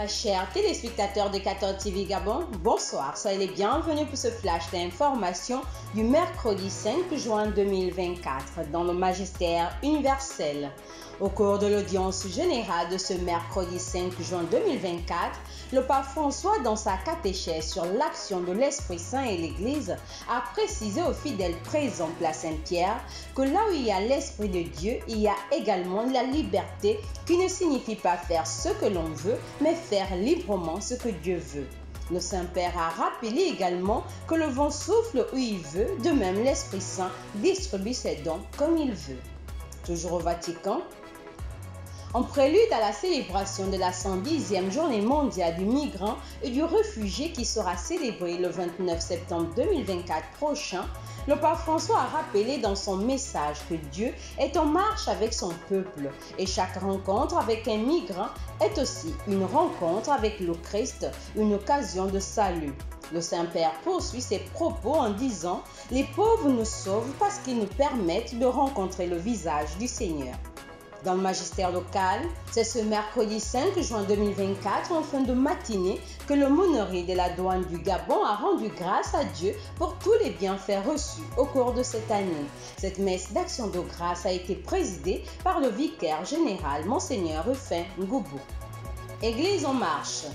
Chers téléspectateurs de 14 TV Gabon, bonsoir, soyez les bienvenus pour ce flash d'information du mercredi 5 juin 2024 dans le magistère universel. Au cours de l'audience générale de ce mercredi 5 juin 2024, le pape François, dans sa catéchèse sur l'action de l'Esprit Saint et l'Église, a précisé aux fidèles présents place Saint-Pierre que là où il y a l'Esprit de Dieu, il y a également la liberté qui ne signifie pas faire ce que l'on veut, mais faire librement ce que Dieu veut. Le Saint-Père a rappelé également que le vent souffle où il veut, de même l'Esprit Saint distribue ses dons comme il veut. Toujours au Vatican, en prélude à la célébration de la 110e journée mondiale du migrant et du réfugié qui sera célébrée le 29 septembre 2024 prochain, le pape François a rappelé dans son message que Dieu est en marche avec son peuple et chaque rencontre avec un migrant est aussi une rencontre avec le Christ, une occasion de salut. Le Saint-Père poursuit ses propos en disant « Les pauvres nous sauvent parce qu'ils nous permettent de rencontrer le visage du Seigneur ». Dans le magistère local, c'est ce mercredi 5 juin 2024, en fin de matinée, que l'aumônerie de la douane du Gabon a rendu grâce à Dieu pour tous les bienfaits reçus au cours de cette année. Cette messe d'action de grâce a été présidée par le vicaire général Monseigneur Rufin Ngoubou. Église en marche.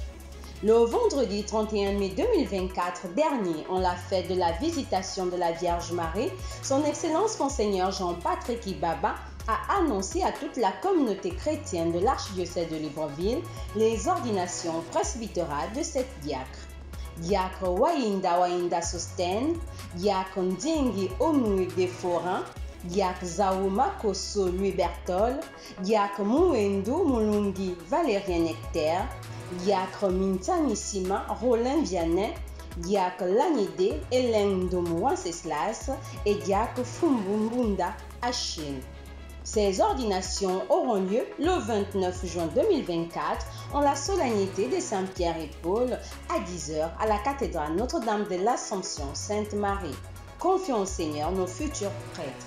Le vendredi 31 mai 2024 dernier, en la fête de la visitation de la Vierge Marie, son Excellence Monseigneur Jean-Patrick Ibaba a annoncé à toute la communauté chrétienne de l'archidiocèse de Libreville les ordinations presbytérales de 7 diacres. Diacre Wainda Sosten, diacre Ndingi Omui de Forin, diacre Zaouma Koso Louis Bertol, diacre Mouendou Moulungi Valérien Nectaire, diacre Mintanissima Roland Vianney, diacre Lanide Hélène Domou Wenceslas et diacre Fumbumbunda Achille. Ces ordinations auront lieu le 29 juin 2024 en la solennité de Saint-Pierre et Paul à 10h à la cathédrale Notre-Dame de l'Assomption Sainte-Marie. Confions au Seigneur nos futurs prêtres.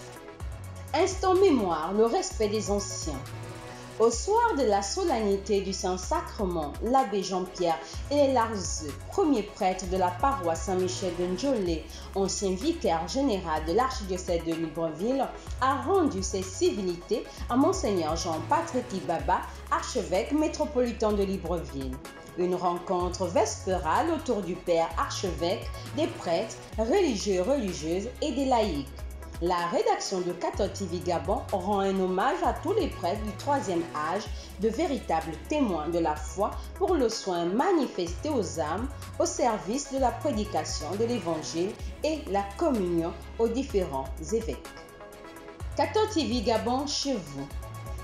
Instant mémoire, le respect des anciens. Au soir de la solennité du Saint-Sacrement, l'abbé Jean-Pierre Elarzeux, premier prêtre de la paroisse Saint-Michel de Ndjolé, ancien vicaire général de l'archidiocèse de Libreville, a rendu ses civilités à Monseigneur Jean-Patrick Ibaba, archevêque métropolitain de Libreville. Une rencontre vespérale autour du père archevêque, des prêtres, religieux et religieuses et des laïcs. La rédaction de 14 TV Gabon rend un hommage à tous les prêtres du troisième âge, de véritables témoins de la foi pour le soin manifesté aux âmes, au service de la prédication de l'évangile et la communion aux différents évêques. 14 TV Gabon chez vous.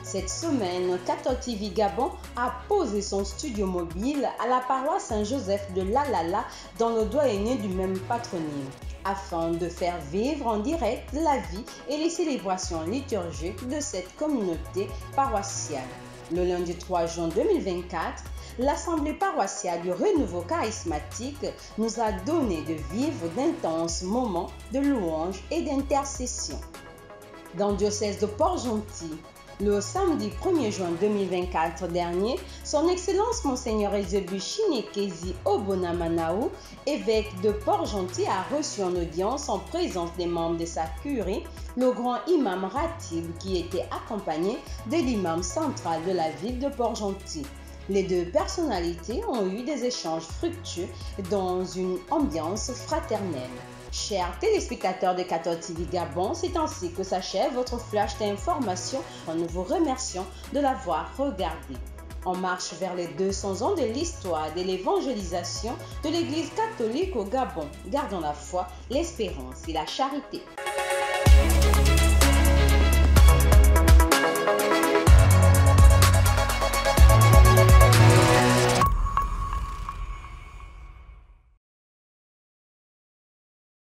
Cette semaine, 14 TV Gabon a posé son studio mobile à la paroisse Saint-Joseph de Lalala dans le doyenné du même patronyme, afin de faire vivre en direct la vie et les célébrations liturgiques de cette communauté paroissiale. Le lundi 3 juin 2024, l'Assemblée paroissiale du renouveau charismatique nous a donné de vivre d'intenses moments de louange et d'intercession. Dans le diocèse de Port-Gentil, le samedi 1er juin 2024 dernier, son Excellence Monseigneur Ezebu Chinekezi Obonamanaou, évêque de Port-Gentil, a reçu en audience en présence des membres de sa curie le grand imam Ratib qui était accompagné de l'imam central de la ville de Port-Gentil. Les deux personnalités ont eu des échanges fructueux dans une ambiance fraternelle. Chers téléspectateurs de 14 TV Gabon, c'est ainsi que s'achève votre flash d'information. Nous vous remercions de l'avoir regardé. En marche vers les 200 ans de l'histoire de l'évangélisation de l'Église catholique au Gabon. Gardons la foi, l'espérance et la charité.